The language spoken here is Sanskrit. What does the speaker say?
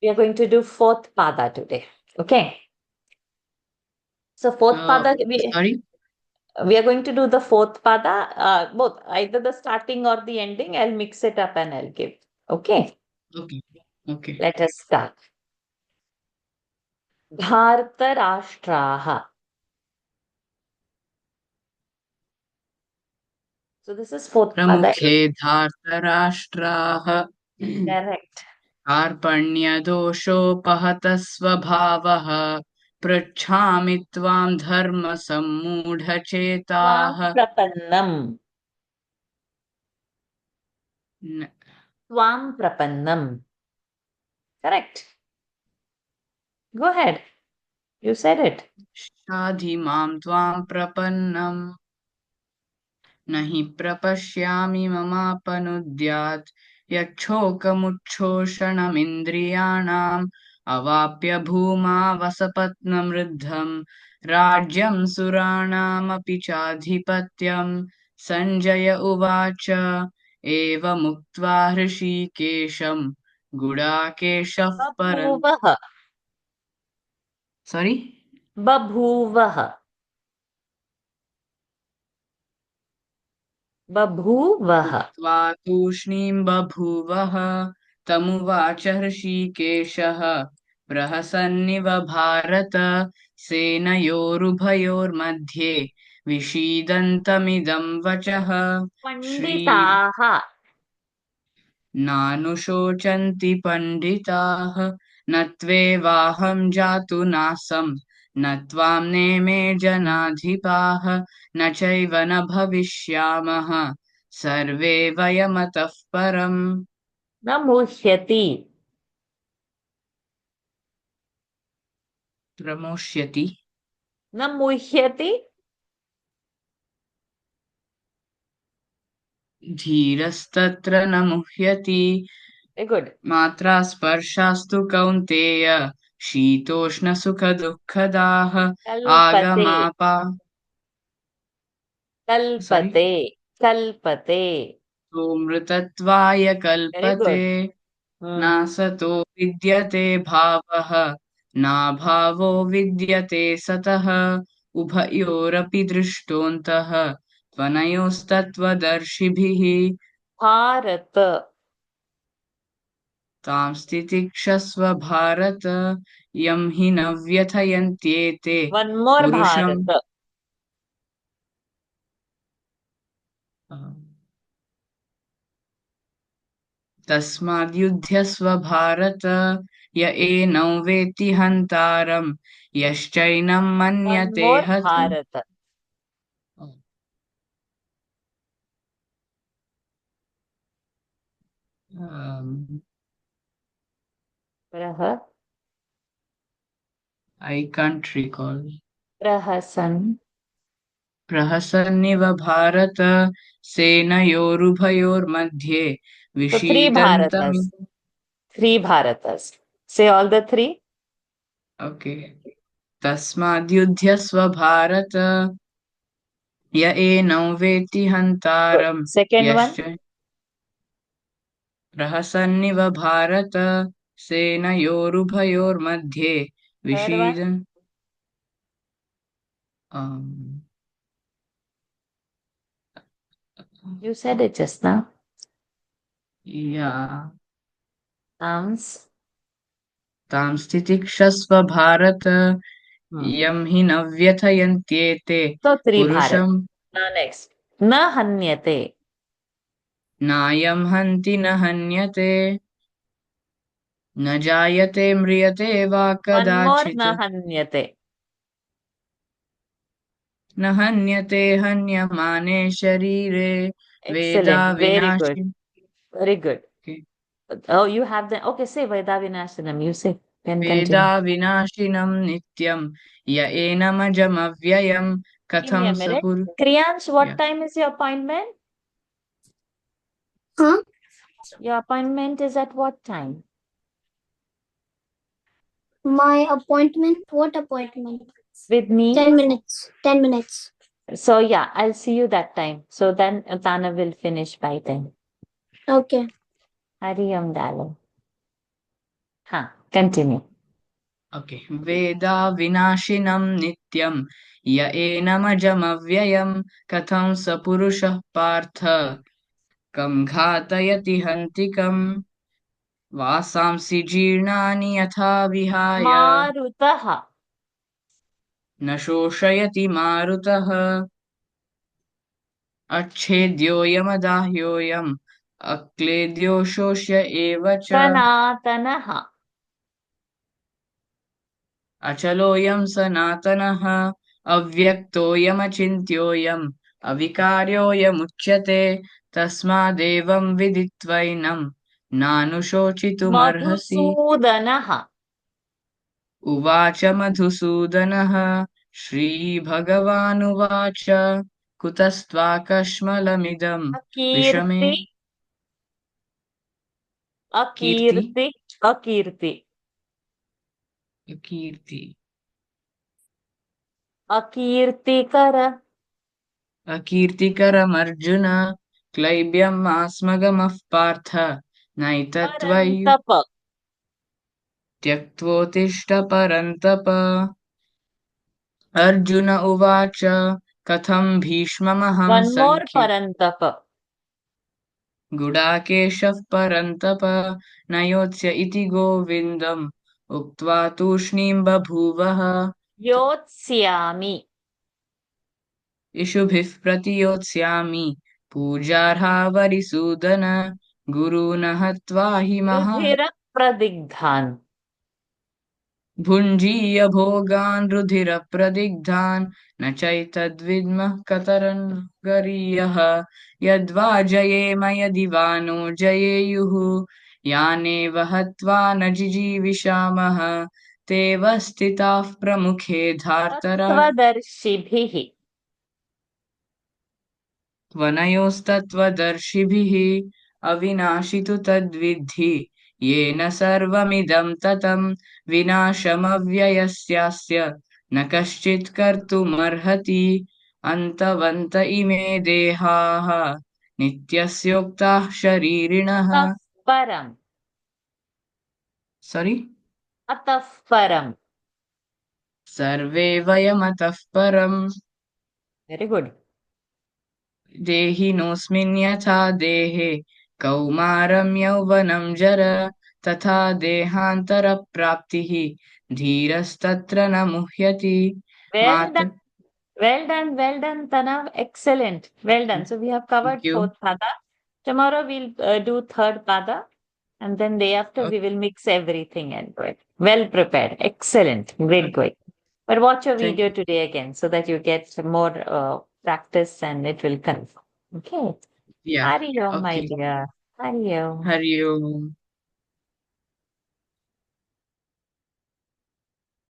We are going to do fourth pada today. Okay. So fourth pada, Sorry? we are going to do the fourth pada, both either the starting or the ending. I'll mix it up and I'll give. Okay. Okay. Okay. Let us start. Bhartarashtraha. So this is fourth pada. प्रमुखे धार्तराष्ट्राः Correct. कार्पण्यदोषोपहतः स्वभावः पृच्छामि त्वां धर्मसम्मूढचेताः Prapannam. न- Swam prapannam. Correct. Go ahead. You said it. शाधि मां त्वां प्रपन्नम् न हि प्रपश्यामि ममापनुद्यात् यच्छोकमुच्छोषणमिन्द्रियाणाम् अवाप्य भूमा वसपत्नमृद्धम् राज्यं सुराणामपि चाधिपत्यम् सञ्जय उवाच एवमुक्त्वा हृषीकेशम् गुडाकेशः परम् Babhuvaha. सारी Babhuvaha. Babhuvaha. उक्त्वा तूष्णीं बभूवः तमुवाच हृषीकेशः प्रहसन्निव भारत सेनयोरुभयोर्मध्ये विषीदन्तमिदं वचः Panditaha. नानुशोचन्ति पण्डिताः न त्वेवाहं जातु नासं न त्वां नेमे जनाधिपाः न चैव न भविष्यामः सर्वे वयमतः परम् Namuhyati. प्रमोष्यति Namuhyati. धीरस्तत्र न मुह्यति Very good. मात्रा स्पर्शास्तु कौन्तेय शीतोष्णसुखदुःखदाः Kalpate. आगमापा सारी Kalpate. Kalpate. सोऽमृतत्वाय Very कल्पते good. नासतो विद्यते भावः नाभावो विद्यते सतः उभयोरपि दृष्टोऽन्तः त्वनयोस्तत्त्वदर्शिभिः Bharata. तां स्थितिक्षस्व भारत यं हि न व्यथयन्त्येते One more पुरुषं Bharata. तस्माद्युध्यस्व भारत य एनं वेत्ति हन्तारं यश्चैनं One मन्यते more हतम् Bharata. Praha. I can't recall. Prahasan. प्रहसन्निव भारत सेनयोरुभयोर्मध्ये So three विषीदन्तम् Bharatas. Three Bharatas. Say all the three. Okay तस्माद्युध्यस्व भारत य एनं वेत्ति Good. हन्तारं Second one. यश्च प्रहसन्निव Bharata सेनयोरुभयोर्मध्ये Third one. विषीदन् You said it just now. Yeah Sounds. तां स्थितिक्षस्व भारत यं हि न व्यथयन्त्येते So three Bharat. पुरुषं Now next. Na hanyate. नायं हन्ति न हन्यते न जायते म्रियते वा One more कदाचित् na hanyate. न हन्यते हन्यमाने शरीरे वेदा Excellent. Very good. विनाशि Very good. Oh, you have the okay. Say Veda Vinashanam. You say. Can वेदा continue. विनाशिनं नित्यं य एनमजमव्ययं Give me कथं a स minute. पुरुष Kriyansh, what time is your appointment? Huh? Your appointment is at what time? My appointment? What appointment? With me. 10 minutes. 10 minutes. So yeah, I'll see you that time. So then Tana will finish by then. Okay. Hari Om Dalo. Continue. Okay. Veda vinashinam nityam ya enamajamavyayam katham sapurushah partha kam ghatayati hantikam vasamsi जीर्णानि यथा विहाय Marutaha. न शोषयति मारुतः अच्छेद्योऽयमदाह्योऽयम् अक्लेद्यो शोष्य एव च Sanatanaha. अचलोऽयं सनातनः अव्यक्तोऽयमचिन्त्योऽयम् अविकार्योऽयमुच्यते तस्मादेवं विदित्वैनं नानुशोचितुमर्हसि Madhusudanaha. उवाच मधुसूदनः श्रीभगवानुवाच कुतस्त्वाकश्मलमिदं विषमे कीर्ति Akirti. कीर्ति Akirtikara. अकीर्तिकरमर्जुन क्लैब्यम् आस्मगमः पार्थ नैतत्त्वयि Parantapa. त्यक्त्वोत्तिष्ठ परन्तप अर्जुन उवाच कथं भीष्ममहं One more सङ्ख्ये Parantapa. गुडाकेशः परन्तप न योत्स्य इति गोविन्दम् उक्त्वा तूष्णीं बभूवः Yotsyami. इषुभिः प्रतियोत्स्यामि पूजार्हा वरिसूदन गुरून् हत्वा हि Rudhira pradigdhan. भुञ्जीय भोगान् रुधिरप्रदिग्धान् न चैतद्विद्मः कतरन् गरीयः यद्वा जयेम यदि वा नो जयेयुः यानेव हत्वा न जिजीविषामः तेव स्थिताः प्रमुखे धार्तरा Tattvadarshibihi. वनयोस्तत्त्वदर्शिभिः अविनाशि तु तद्विद्धि येन सर्वमिदं ततं विनाशमव्ययस्यास्य न कश्चित् कर्तुमर्हति अन्तवन्त इमे देहाः नित्यस्योक्ताः शरीरिणः Ataf param. Sorry Ataf param. सर्वे वयमतः परम् Very good. देहिनोऽस्मिन् यथा देहे कौमारं यौवनं जरा तथा देहान्तरप्राप्तिः धीरस्तत्र न मुह्यति Well मात done. Well done, Tanav. Excellent. Well done. So we have covered Thank you. fourth pada. Tomorrow we'll do third pada, and then day after we will mix everything and do it. Well prepared. Excellent. Great going. But watch your Thank video today again so that you get more practice and it will confirm. Okay. Yeah. Hari Om, my Okay. dear. Hari Om. Hari Om.